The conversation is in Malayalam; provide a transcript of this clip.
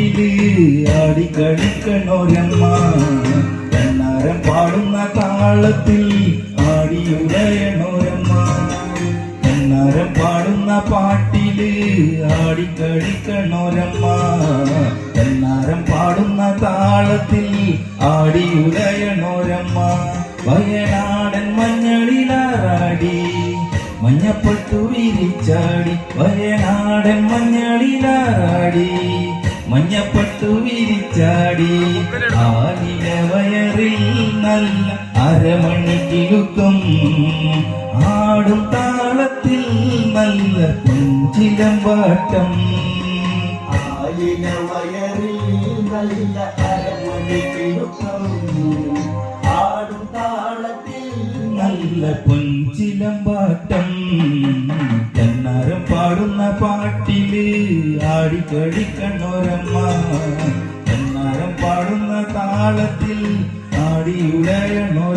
പാട്ടില് ആടിക്കളിക്കണോരമ്മ കണ്ണാരം പാടുന്ന താളത്തിൽ ആടിയുലയണോരമ്മ കണ്ണാരം പാടുന്ന പാട്ടില് ആടിക്കളിക്കണോരമ്മ കണ്ണാരം പാടുന്ന താളത്തിൽ ആടിയുലയണോരമ്മ വയനാടൻ മഞ്ഞളിലാറാടി മഞ്ഞപ്പട്ടു വിരിച്ചാടി വയനാടൻ മഞ്ഞളിലാറാടി മഞ്ഞപ്പട്ടു വിരിച്ചാടി ആലില വയറിൽ നല്ല അരമണിക്കിലുക്കം ആടും താളത്തിൽ നല്ല കുഞ്ചിലമ്പാട്ടം ആലില വയറിൽ നല്ല അരമണിക്കിലുക്കം ആടും താളത്തിൽ നല്ല പൊഞ്ചിലമ്പാട്ടം കണ്ണാരം പാടുന്ന പാട്ടില് ആടിക്കളിക്കണോരമ്മ കണ്ണാരം പാടുന്ന താളത്തിൽ ആടിയുലയണോ